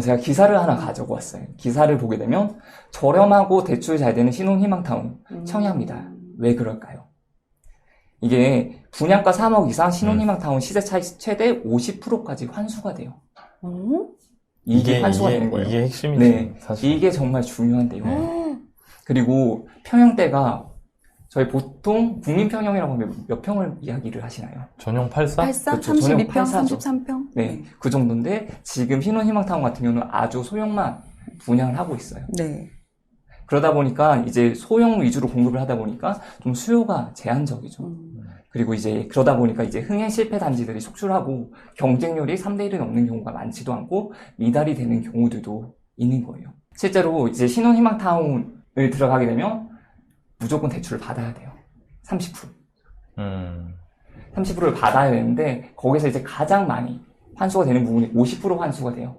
제가 기사를 하나 가지고 왔어요. 기사를 보게 되면 저렴하고 대출 잘 되는 신혼희망타운 청약입니다. 왜 그럴까요? 이게 분양가 3억 이상 신혼희망타운 시세 차익 최대 50%까지 환수가 돼요. 이게 환수가 되는 거예요. 이게 핵심이지. 네, 사실. 이게 정말 중요한데요. 그리고 평형대가 저희 보통 국민평형이라고 하면 몇 평을 이야기를 하시나요? 전용 84? 84? 그렇죠, 전용 32평? 84죠. 33평? 네, 그 정도인데 지금 신혼희망타운 같은 경우는 아주 소형만 분양을 하고 있어요. 네. 그러다 보니까 이제 소형 위주로 공급을 하다 보니까 좀 수요가 제한적이죠. 그리고 이제 그러다 보니까 이제 흥행 실패 단지들이 속출하고 경쟁률이 3대 1이 넘는 경우가 많지도 않고 미달이 되는 경우들도 있는 거예요. 실제로 이제 신혼희망타운을 들어가게 되면 무조건 대출을 받아야 돼요. 30%. 30%를 받아야 되는데 거기서 이제 가장 많이 환수가 되는 부분이 50% 환수가 돼요.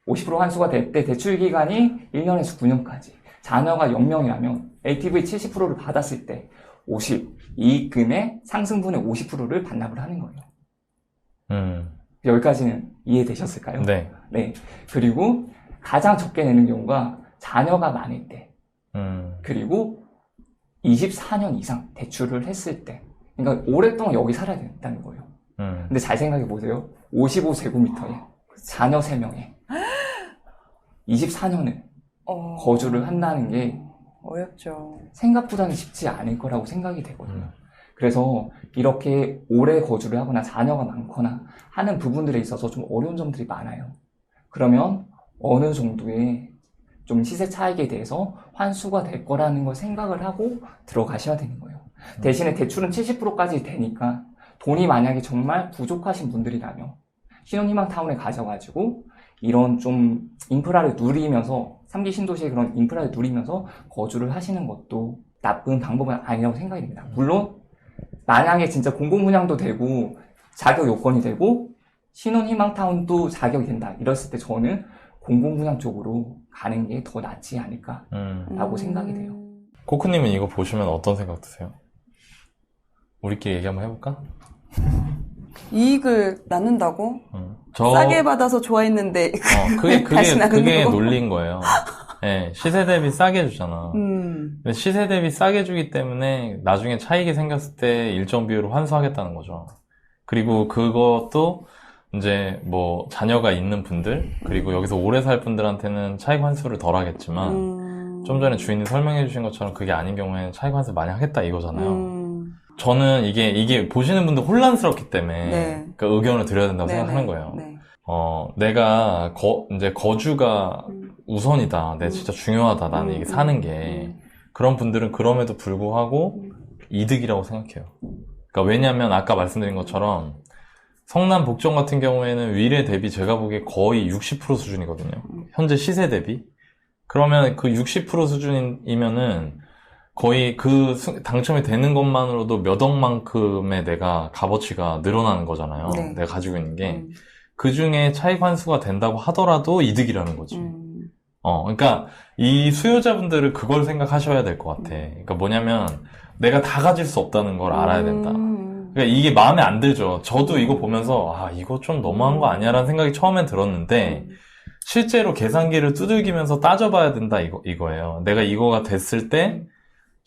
50% 환수가 될 때 대출 기간이 1년에서 9년까지. 자녀가 0명이라면 LTV 70%를 받았을 때 이익금의 상승분의 50%를 반납을 하는 거예요. 여기까지는 이해되셨을까요? 네. 네. 그리고 가장 적게 내는 경우가 자녀가 많을 때. 그리고 24년 이상 대출을 했을 때. 그러니까 오랫동안 여기 살아야 된다는 거예요. 근데 잘 생각해 보세요. 55제곱미터에 자녀 3명에 24년을 거주를 한다는 게 어렵죠. 생각보다는 쉽지 않을 거라고 생각이 되거든요. 그래서 이렇게 오래 거주를 하거나 자녀가 많거나 하는 부분들에 있어서 좀 어려운 점들이 많아요. 그러면 어느 정도의 좀 시세 차익에 대해서 환수가 될 거라는 걸 생각을 하고 들어가셔야 되는 거예요. 대신에 대출은 70%까지 되니까 돈이 만약에 정말 부족하신 분들이라면 신혼희망타운에 가셔가지고 이런 좀 인프라를 누리면서 3기 신도시의 그런 인프라를 누리면서 거주를 하시는 것도 나쁜 방법은 아니라고 생각이 듭니다. 물론 만약에 진짜 공공분양도 되고 자격 요건이 되고 신혼희망타운도 자격이 된다 이랬을 때 저는 공공분양 쪽으로 가는 게 더 낫지 않을까라고 생각이 돼요. 코크님은 이거 보시면 어떤 생각 드세요? 우리끼리 얘기 한번 해볼까? 이익을 나눈다고? 싸게 받아서 좋아했는데 그게 논리인 거예요. 네, 시세 대비 싸게 해주잖아. 근데 시세 대비 싸게 주기 때문에 나중에 차익이 생겼을 때 일정 비율을 환수하겠다는 거죠. 그리고 그것도 이제 뭐 자녀가 있는 분들 그리고 여기서 오래 살 분들한테는 차익 환수를 덜 하겠지만 좀 전에 주인이 설명해 주신 것처럼 그게 아닌 경우에는 차익 환수 많이 하겠다 이거잖아요. 저는 이게 보시는 분들 혼란스럽기 때문에 네. 그 의견을 드려야 된다고 생각하는 거예요. 네. 내가 이제 거주가 우선이다. 내 진짜 중요하다. 나는 이게 사는 게. 그런 분들은 그럼에도 불구하고 이득이라고 생각해요. 그러니까 왜냐면 아까 말씀드린 것처럼 성남 복정 같은 경우에는 위례 대비 제가 보기에 거의 60% 수준이거든요. 현재 시세 대비. 그러면 그 60% 수준이면은 거의 그 당첨이 되는 것만으로도 몇 억만큼의 내가 값어치가 늘어나는 거잖아요. 네. 내가 가지고 있는 게. 그 중에 차익 환수가 된다고 하더라도 이득이라는 거지. 그러니까 이 수요자분들은 그걸 생각하셔야 될 것 같아. 그러니까 뭐냐면 내가 다 가질 수 없다는 걸 알아야 된다. 그러니까 이게 마음에 안 들죠. 저도 이거 보면서 이거 좀 너무한 거 아니야? 라는 생각이 처음엔 들었는데 실제로 계산기를 두들기면서 따져봐야 된다 이거예요. 내가 이거가 됐을 때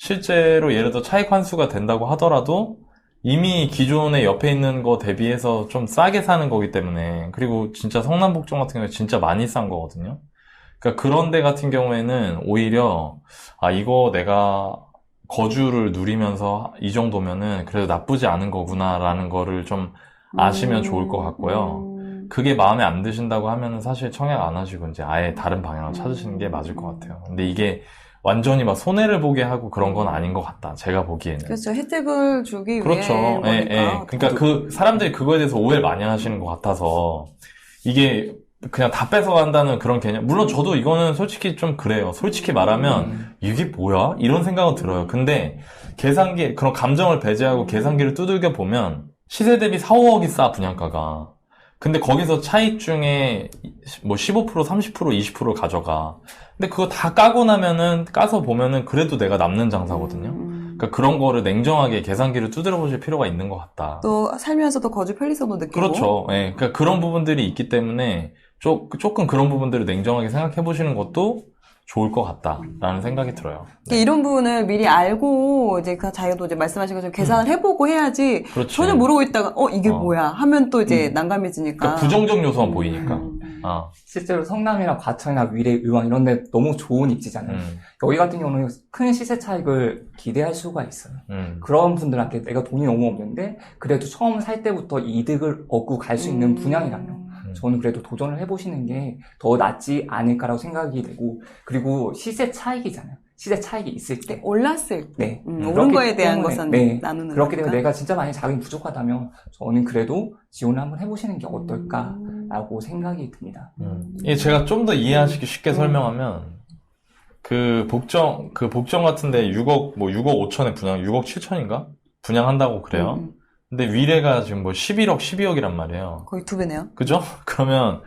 실제로 예를 들어 차익 환수가 된다고 하더라도 이미 기존에 옆에 있는 거 대비해서 좀 싸게 사는 거기 때문에 그리고 진짜 성남복정 같은 경우에 진짜 많이 싼 거거든요. 그러니까 그런 데 같은 경우에는 오히려 이거 내가 거주를 누리면서 이 정도면은 그래도 나쁘지 않은 거구나라는 거를 좀 아시면 좋을 것 같고요. 그게 마음에 안 드신다고 하면은 사실 청약 안 하시고 이제 아예 다른 방향을 찾으시는 게 맞을 것 같아요. 근데 이게 완전히 막 손해를 보게 하고 그런 건 아닌 것 같다. 제가 보기에는. 그렇죠. 혜택을 주기 그렇죠. 위해 거니까. 그러니까 그 사람들이 그거에 대해서 오해를 많이 하시는 것 같아서 이게 그냥 다 뺏어간다는 그런 개념. 물론 저도 이거는 솔직히 좀 그래요. 솔직히 말하면 이게 뭐야? 이런 생각은 들어요. 근데 계산기 그런 감정을 배제하고 계산기를 두들겨 보면 시세 대비 4, 5억이 싸 분양가가. 근데 거기서 차익 중에 뭐 15%, 30%, 20%를 가져가. 근데 그거 다 까고 나면은 까서 보면은 그래도 내가 남는 장사거든요. 그러니까 그런 거를 냉정하게 계산기를 두드려 보실 필요가 있는 것 같다. 또 살면서도 거주 편리성도 느끼고. 그렇죠. 예. 그러니까 그런 부분들이 있기 때문에 조금 그런 부분들을 냉정하게 생각해 보시는 것도 좋을 것 같다라는 생각이 들어요. 네. 이런 부분을 미리 알고 이제 그 자기도 이제 말씀하신 것처럼 계산을 해보고 해야지 그렇지. 전혀 모르고 있다가 이게 뭐야 하면 또 이제 난감해지니까. 그러니까 부정적 요소만 보이니까. 실제로 성남이나 과천이나 위례, 의왕 이런 데 너무 좋은 입지잖아요. 여기 같은 경우는 큰 시세 차익을 기대할 수가 있어요. 그런 분들한테 내가 돈이 너무 없는데 그래도 처음 살 때부터 이득을 얻고 갈 수 있는 분양이라면 저는 그래도 도전을 해보시는 게 더 낫지 않을까라고 생각이 되고, 그리고 시세 차익이잖아요. 시세 차익이 있을 때 올랐을 때 네. 오른 거에 대한 때문에, 것은 네. 나누는 그렇기 거니까. 때문에 내가 진짜 많이 자금이 부족하다면 저는 그래도 지원을 한번 해보시는 게 어떨까라고 생각이 듭니다. 제가 좀 더 이해하시기 쉽게 설명하면 그 복정 같은데 6억 5천에 분양, 6억 7천인가? 분양한다고 그래요. 근데 위례가 지금 뭐 11억, 12억이란 말이에요. 거의 2배네요. 그죠? 그러면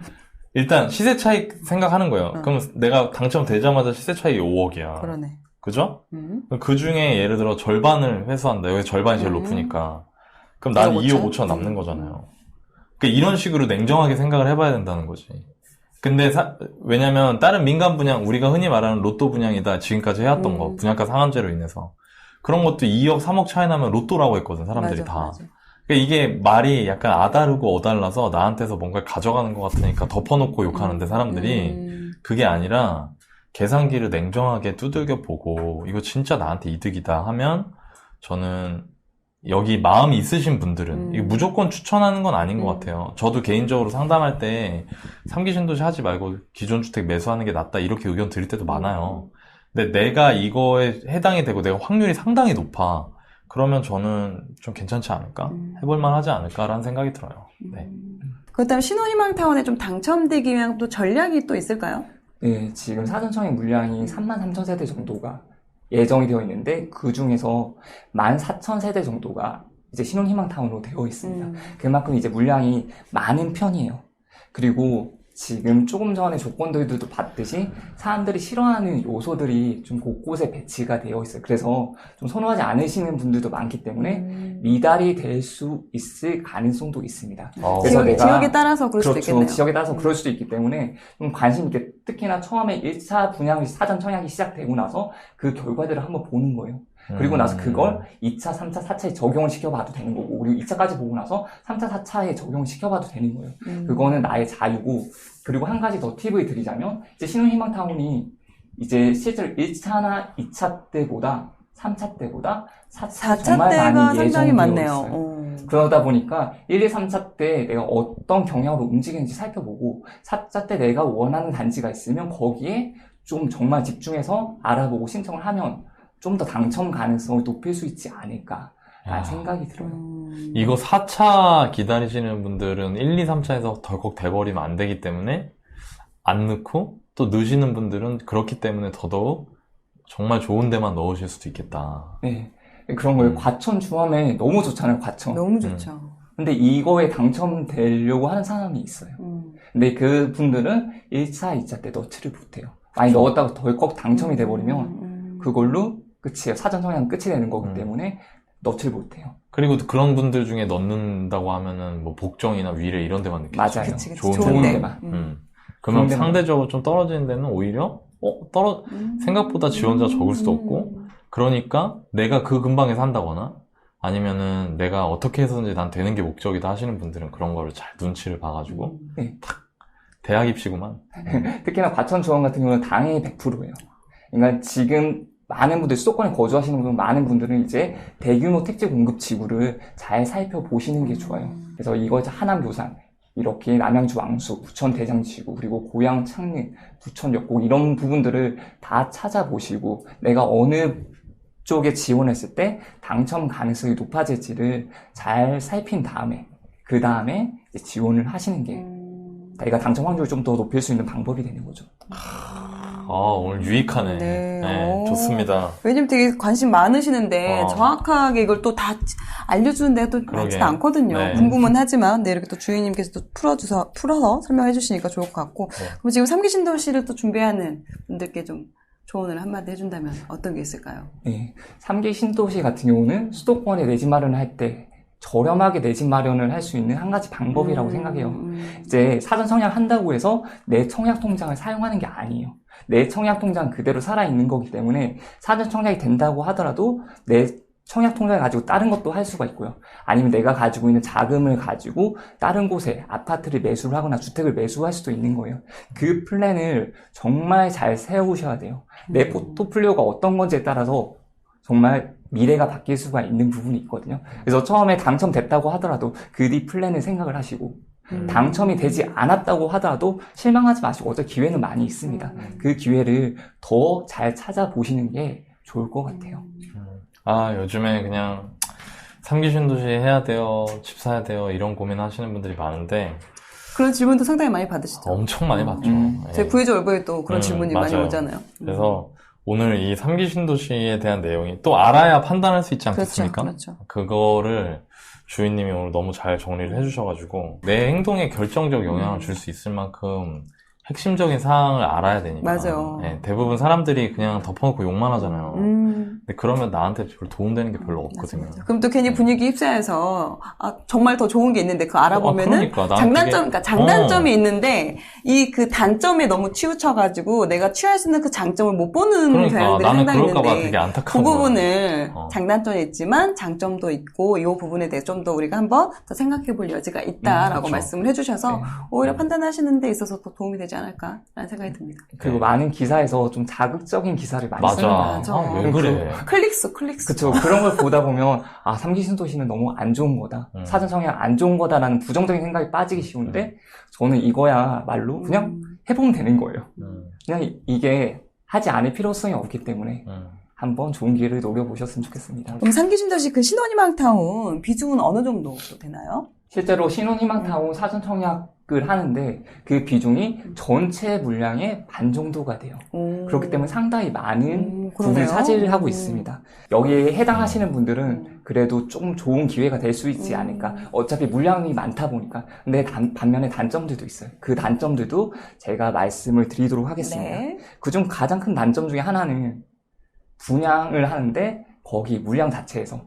일단 시세 차익 생각하는 거예요. 그럼 내가 당첨되자마자 시세 차익이 5억이야. 그러네. 그죠? 그 중에 예를 들어 절반을 회수한다. 여기 절반이 제일 높으니까. 그럼 난 2억 5천 남는 거잖아요. 그러니까 이런 식으로 냉정하게 생각을 해봐야 된다는 거지. 근데 왜냐면 다른 민간 분양, 우리가 흔히 말하는 로또 분양이다. 지금까지 해왔던 거. 분양가 상한제로 인해서. 그런 것도 2억, 3억 차이 나면 로또라고 했거든, 사람들이 맞아, 다. 맞아. 그러니까 이게 말이 약간 아다르고 어달라서 나한테서 뭔가 가져가는 것 같으니까 덮어놓고 욕하는데 사람들이 그게 아니라 계산기를 냉정하게 두들겨 보고 이거 진짜 나한테 이득이다 하면 저는 여기 마음이 있으신 분들은 이게 무조건 추천하는 건 아닌 것 같아요. 저도 개인적으로 상담할 때 3기 신도시 하지 말고 기존 주택 매수하는 게 낫다 이렇게 의견 드릴 때도 많아요. 근데 내가 이거에 해당이 되고 내가 확률이 상당히 높아. 그러면 저는 좀 괜찮지 않을까? 해볼만 하지 않을까라는 생각이 들어요. 네. 그렇다면 신혼희망타운에 좀 당첨되기 위한 또 전략이 또 있을까요? 네, 지금 사전청약 물량이 33,000세대 정도가 예정이 되어 있는데 그 중에서 14,000세대 정도가 이제 신혼희망타운으로 되어 있습니다. 그만큼 이제 물량이 많은 편이에요. 그리고 지금 조금 전에 조건들도 봤듯이 사람들이 싫어하는 요소들이 좀 곳곳에 배치가 되어 있어요. 그래서 좀 선호하지 않으시는 분들도 많기 때문에 미달이 될 수 있을 가능성도 있습니다. 그래서 지역에 따라서 그럴 수도 그렇죠. 있겠네요. 지역에 따라서 그럴 수도 있기 때문에 좀 관심 있게, 특히나 처음에 1차 분양 사전 청약이 시작되고 나서 그 결과들을 한번 보는 거예요. 그리고 나서 그걸 2차, 3차, 4차에 적용을 시켜봐도 되는 거고, 그리고 2차까지 보고 나서 3차, 4차에 적용을 시켜봐도 되는 거예요. 그거는 나의 자유고, 그리고 한 가지 더 팁을 드리자면, 이제 신혼희망타운이 이제 실제로 1차나 2차 때보다 3차 때보다 4차 정말 때가 많이 상당히 예정되어 많네요. 있어요. 그러다 보니까 1, 2, 3차 때 내가 어떤 경향으로 움직이는지 살펴보고 4차 때 내가 원하는 단지가 있으면 거기에 좀 정말 집중해서 알아보고 신청을 하면 좀 더 당첨 가능성을 높일 수 있지 않을까라는 생각이 들어요. 이거 4차 기다리시는 분들은 1, 2, 3차에서 덜컥 돼버리면 안 되기 때문에 안 넣고, 또 넣으시는 분들은 그렇기 때문에 더더욱 정말 좋은 데만 넣으실 수도 있겠다. 네. 그런 거예요. 과천 중암에 너무 좋잖아요, 과천. 너무 좋죠. 근데 이거에 당첨되려고 하는 사람이 있어요. 근데 그 분들은 1차, 2차 때 넣지를 못해요. 많이 넣었다가 덜컥 당첨이 돼버리면 그걸로 끝이에요. 사전 청약은 끝이 되는 거기 때문에 넣지를 못해요. 그리고 그런 분들 중에 넣는다고 하면은 뭐 복정이나 위례 이런 데만 넣겠죠. 맞아요. 그치. 좋은 데만. 그러면 데만. 상대적으로 좀 떨어지는 데는 오히려 생각보다 지원자가 적을 수도 없고, 그러니까 내가 그 근방에 산다거나 아니면은 내가 어떻게 해서든지 난 되는 게 목적이다 하시는 분들은 그런 거를 잘 눈치를 봐가지고 탁 대학 입시구만. 특히나 과천 중암 같은 경우는 당연히 100%예요. 그러니까 지금 많은 분들, 수도권에 거주하시는 분, 많은 분들은 이제 대규모 택지 공급 지구를 잘 살펴보시는 게 좋아요. 그래서 이거 하남 묘산, 이렇게 남양주 왕수, 부천 대장지구, 그리고 고양 창릉, 부천 역곡 이런 부분들을 다 찾아보시고 내가 어느 쪽에 지원했을 때 당첨 가능성이 높아질지를 잘 살핀 다음에 그 다음에 지원을 하시는 게 내가 당첨 확률을 좀 더 높일 수 있는 방법이 되는 거죠. 오늘 유익하네. 네, 좋습니다. 왜냐면 되게 관심 많으시는데 정확하게 이걸 또 다 알려주는 데가 또 많지는 않거든요. 네. 궁금은 하지만 이렇게 또 주인님께서 또 풀어서 설명해 주시니까 좋을 것 같고. 그럼 지금 3기 신도시를 또 준비하는 분들께 좀 조언을 한마디 해준다면 어떤 게 있을까요? 네, 3기 신도시 같은 경우는 수도권에 내 집 마련을 할 때 저렴하게 내 집 마련을 할 수 있는 한 가지 방법이라고 생각해요. 이제 사전 청약 한다고 해서 내 청약 통장을 사용하는 게 아니에요. 내 청약 통장 그대로 살아있는 거기 때문에 사전 청약이 된다고 하더라도 내 청약 통장을 가지고 다른 것도 할 수가 있고요. 아니면 내가 가지고 있는 자금을 가지고 다른 곳에 아파트를 매수를 하거나 주택을 매수할 수도 있는 거예요. 그 플랜을 정말 잘 세우셔야 돼요. 내 포트폴리오가 어떤 건지에 따라서 정말 미래가 바뀔 수가 있는 부분이 있거든요. 그래서 처음에 당첨됐다고 하더라도 그 뒤 플랜을 생각을 하시고 당첨이 되지 않았다고 하더라도 실망하지 마시고 어차피 기회는 많이 있습니다. 그 기회를 더 잘 찾아보시는 게 좋을 것 같아요. 아, 요즘에 그냥 3기 신도시 해야 돼요, 집 사야 돼요, 이런 고민 하시는 분들이 많은데 그런 질문도 상당히 많이 받으시죠. 엄청 많이 받죠. 예. 제 구의조 월보에 또 그런 질문이 많이 맞아요. 오잖아요. 그래서 오늘 이 3기 신도시에 대한 내용이 또 알아야 판단할 수 있지 않겠습니까? 그렇죠. 그거를 주인님이 오늘 너무 잘 정리를 해주셔가지고 내 행동에 결정적 영향을 줄 수 있을 만큼 핵심적인 사항을 알아야 되니까. 맞아요. 예, 대부분 사람들이 그냥 덮어놓고 욕만 하잖아요. 근데 그러면 나한테 별로 도움되는 게 별로 없거든요. 맞아. 그럼 또 괜히 분위기 휩싸여서 정말 더 좋은 게 있는데 그거 알아보면은 그러니까, 그러니까 장단점이 있는데 이 그 단점에 너무 치우쳐가지고 내가 취할 수 있는 그 장점을 못 보는 그러니까 경향들이 나는 상당히 그럴까봐 있는데 되게 안타까워. 그 부분을 어. 장단점이 있지만 장점도 있고 이 부분에 대해 좀 더 우리가 한번 더 생각해 볼 여지가 있다라고 그렇죠. 말씀을 해주셔서 네. 오히려 판단하시는 데 있어서 더 도움이 되지 않을까라는 생각이 듭니다. 그리고 많은 기사에서 좀 자극적인 기사를 많이 맞아. 쓰는 맞아. 아, 왜 그래? 클릭수. 그쵸. 그런 걸 보다 보면, 아, 3기 신도시는 너무 안 좋은 거다. 사전 청약 안 좋은 거다라는 부정적인 생각이 빠지기 쉬운데, 저는 이거야 말로 그냥 해보면 되는 거예요. 그냥 이게 하지 않을 필요성이 없기 때문에, 한번 좋은 기회를 노려보셨으면 좋겠습니다. 그럼 3기 신도시 그 신혼희망타운 비중은 어느 정도 되나요? 실제로 신혼희망타운 사전 청약을 하는데, 그 비중이 전체 물량의 반 정도가 돼요. 그렇기 때문에 상당히 많은 부분을 차지를 하고 있습니다. 여기에 해당하시는 분들은 그래도 좀 좋은 기회가 될 수 있지 않을까. 어차피 물량이 많다 보니까. 근데 반면에 단점들도 있어요. 그 단점들도 제가 말씀을 드리도록 하겠습니다. 네. 그중 가장 큰 단점 중에 하나는 분양을 하는데 거기 물량 자체에서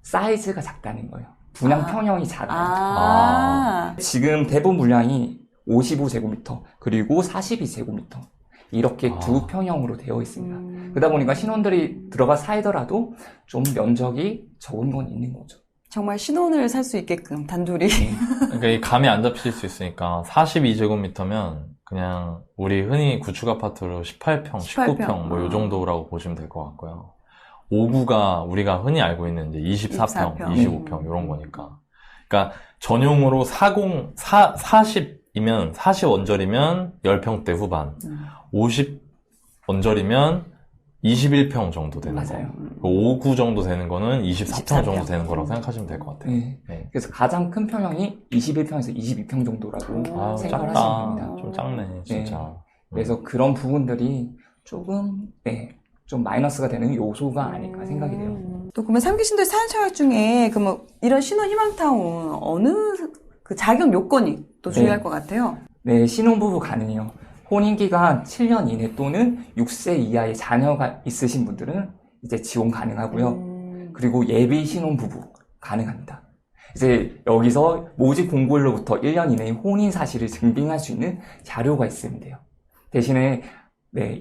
사이즈가 작다는 거예요. 분양 평형이 작아요. 지금 대부분 물량이 55제곱미터 그리고 42제곱미터 이렇게 두 평형으로 되어 있습니다. 그러다 보니까 신혼들이 들어가 살더라도 좀 면적이 적은 건 있는 거죠. 정말 신혼을 살 수 있게끔 단둘이. 그러니까 이 감이 안 잡히실 수 있으니까 42제곱미터면 그냥 우리 흔히 구축 아파트로 18평, 19평 뭐 요 정도라고 보시면 될 것 같고요. 5구가 우리가 흔히 알고 있는 이제 24평, 25평 이런 거니까. 그러니까 전용으로 40이면 40원절이면 10평대 후반, 50원절이면 21평 정도 되는 맞아요. 거. 5구 정도 되는 거는 24평 정도 24평. 되는 거라고 생각하시면 될 것 같아요. 네. 네. 그래서 가장 큰 평형이 21평에서 22평 정도라고 아, 생각을 작다. 하시면 됩니다. 좀 작네, 진짜. 그래서 그런 부분들이 조금 좀 마이너스가 되는 요소가 아닐까 생각이 돼요. 또 그러면 3기 신도시 사전 청약 중에 그러면 이런 신혼 희망타운 어느 그 자격 요건이 또 중요할 것 같아요. 네, 신혼부부 가능해요. 혼인기간 7년 이내 또는 6세 이하의 자녀가 있으신 분들은 이제 지원 가능하고요. 그리고 예비 신혼부부 가능합니다. 이제 여기서 모집 공고일로부터 1년 이내에 혼인 사실을 증빙할 수 있는 자료가 있으면 돼요. 대신에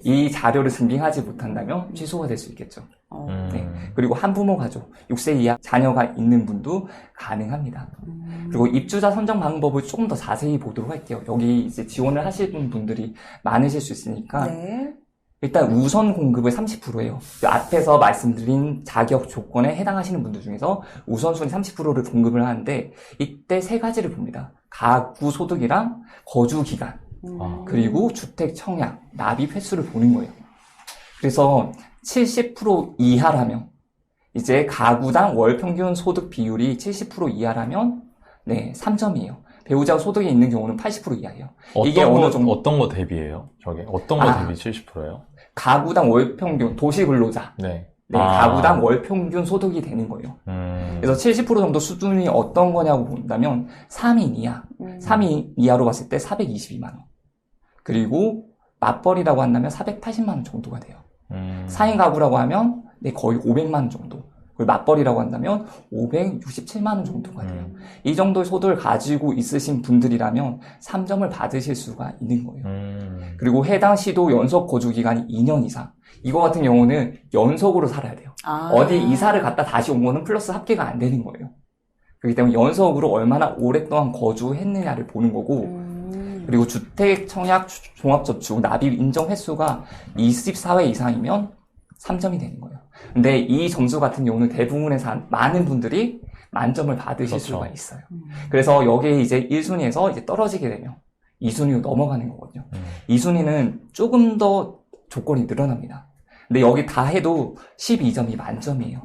이 자료를 증빙하지 못한다면 취소가 될 수 있겠죠. 그리고 한부모 가족, 6세 이하 자녀가 있는 분도 가능합니다. 그리고 입주자 선정 방법을 조금 더 자세히 보도록 할게요. 여기 이제 지원을 하시는 분들이 많으실 수 있으니까 일단 우선 공급을 30%예요. 앞에서 말씀드린 자격 조건에 해당하시는 분들 중에서 우선순위 30%를 공급을 하는데 이때 세 가지를 봅니다. 가구 소득이랑 거주 기간, 그리고 주택 청약, 납입 횟수를 보는 거예요. 그래서 70% 이하라면 이제 가구당 월 평균 소득 비율이 70% 이하라면 3점이에요. 배우자 소득이 있는 경우는 80% 이하예요. 이게 어느 정도 어떤 거 대비예요? 저게 어떤 거 대비 70%예요? 가구당 월 평균 도시 근로자. 가구당 월 평균 소득이 되는 거예요. 그래서 70% 정도 수준이 어떤 거냐고 본다면 3인 이하. 3인 이하로 봤을 때 422만 원. 그리고 맞벌이라고 한다면 480만 원 정도가 돼요. 4인 가구라고 하면 거의 500만 원 정도. 그리고 맞벌이라고 한다면 567만 원 정도가 돼요. 이 정도의 소득을 가지고 있으신 분들이라면 3점을 받으실 수가 있는 거예요. 그리고 해당 시도 연속 거주 기간이 2년 이상. 이거 같은 경우는 연속으로 살아야 돼요. 어디 이사를 갔다 다시 온 거는 플러스 합계가 안 되는 거예요. 그렇기 때문에 연속으로 얼마나 오랫동안 거주했느냐를 보는 거고, 그리고 주택, 청약, 종합저축, 납입 인정 횟수가 24회 이상이면 3점이 되는 거예요. 근데 이 점수 같은 경우는 대부분의 많은 분들이 만점을 받으실 그렇죠. 수가 있어요. 그래서 여기에 이제 1순위에서 이제 떨어지게 되면 2순위로 넘어가는 거거든요. 2순위는 조금 더 조건이 늘어납니다. 근데 여기 다 해도 12점이 만점이에요.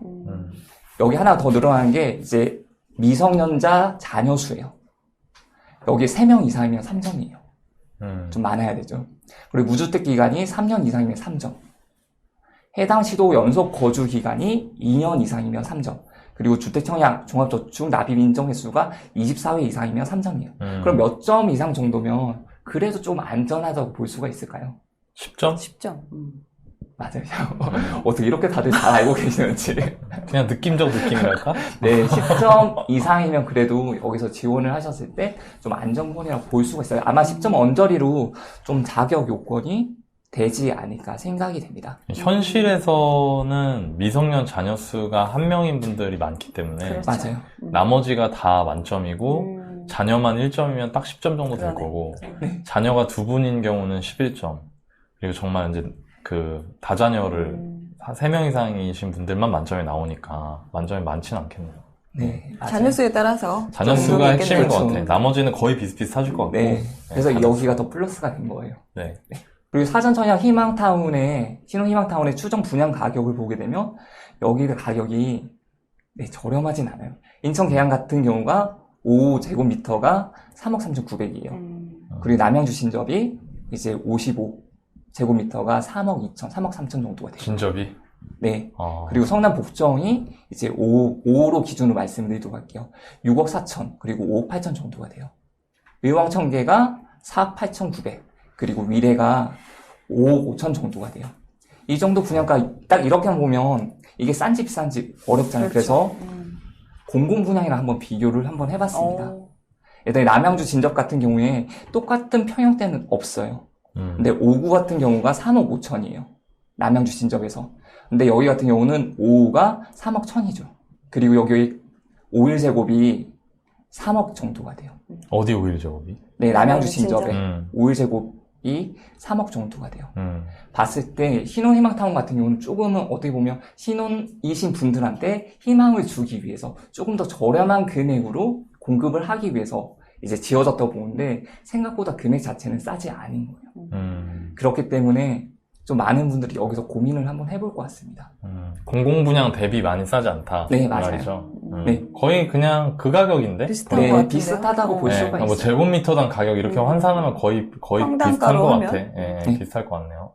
여기 하나 더 늘어나는 게 이제 미성년자 자녀 수예요. 여기 3명 이상이면 3점이에요. 좀 많아야 되죠. 그리고 무주택 기간이 3년 이상이면 3점. 해당 시도 연속 거주 기간이 2년 이상이면 3점. 그리고 주택 청약, 종합저축, 납입 인정 횟수가 24회 이상이면 3점이에요. 그럼 몇 점 이상 정도면 그래도 좀 안전하다고 볼 수가 있을까요? 10점? 10점. 맞아요. 어떻게 이렇게 다들 잘 알고 계시는지. 그냥 느낌적 느낌이랄까? 네, 10점 이상이면 그래도 여기서 지원을 하셨을 때 좀 안전권이라고 볼 수가 있어요. 아마 10점 언저리로 좀 자격 요건이 되지 않을까 생각이 됩니다. 현실에서는 미성년 자녀 수가 1명인 분들이 많기 때문에 그렇죠. 맞아요. 나머지가 다 만점이고 자녀만 1점이면 딱 10점 정도 될 그러네. 거고 네. 자녀가 2분인 경우는 11점. 그리고 정말 이제 그 다자녀를 3명 이상이신 분들만 만점이 나오니까 만점이 많지는 않겠네요. 네, 맞아요. 자녀 수에 따라서 자녀 좀 수가 의미가 핵심인 것 그렇죠. 같아. 나머지는 거의 비슷비슷하실 것 같고. 네. 그래서 자녀 여기가 수. 더 플러스가 된 거예요. 네. 그리고 사전청약 희망타운의, 신혼희망타운의 추정 분양 가격을 보게 되면, 여기가 가격이, 네, 저렴하진 않아요. 인천 계양 같은 경우가 5제곱미터가 3억 3,900이에요. 그리고 남양주 신접이 이제 55제곱미터가 3억 2천, 3억 3천 정도가 돼요. 진접이. 네. 어. 그리고 성남 복정이 이제 5로 기준으로 말씀드리도록 할게요. 6억 4천, 그리고 5억 8천 정도가 돼요. 의왕청계가 4억 8천9백, 그리고 위례가 5억 5천 정도가 돼요. 이 정도 분양가 딱 이렇게만 보면 이게 싼지 비싼지 어렵잖아요. 그래서 공공분양이랑 한번 비교를 한번 해봤습니다. 일단 남양주 진접 같은 경우에 똑같은 평형대는 없어요. 근데 5구 같은 경우가 3억 5천이에요. 남양주 진접에서. 근데 여기 같은 경우는 5가 3억 1천이죠. 그리고 여기 5일제곱이 3억 정도가 돼요. 어디 5일제곱이? 네, 남양주 진접. 진접에 5일제곱이 3억 정도가 돼요. 음. 봤을 때 신혼희망타운 같은 경우는 조금은 어떻게 보면 신혼이신 분들한테 희망을 주기 위해서 조금 더 저렴한 금액으로 공급을 하기 위해서 이제 지어졌다고 보는데 생각보다 금액 자체는 싸지 않은 거예요. 그렇기 때문에 좀 많은 분들이 여기서 고민을 한번 해볼 것 같습니다. 공공분양 대비 많이 싸지 않다. 네, 그 맞아요. 말이죠. 네. 거의 그냥 그 가격인데? 비슷한 것 네, 같은데요? 비슷하다고 볼 네, 수가 그러니까 뭐 있어요. 제곱미터당 가격 이렇게 환산하면 거의 비슷한 평당가로 것 하면? 같아. 예, 네. 비슷할 것 같네요.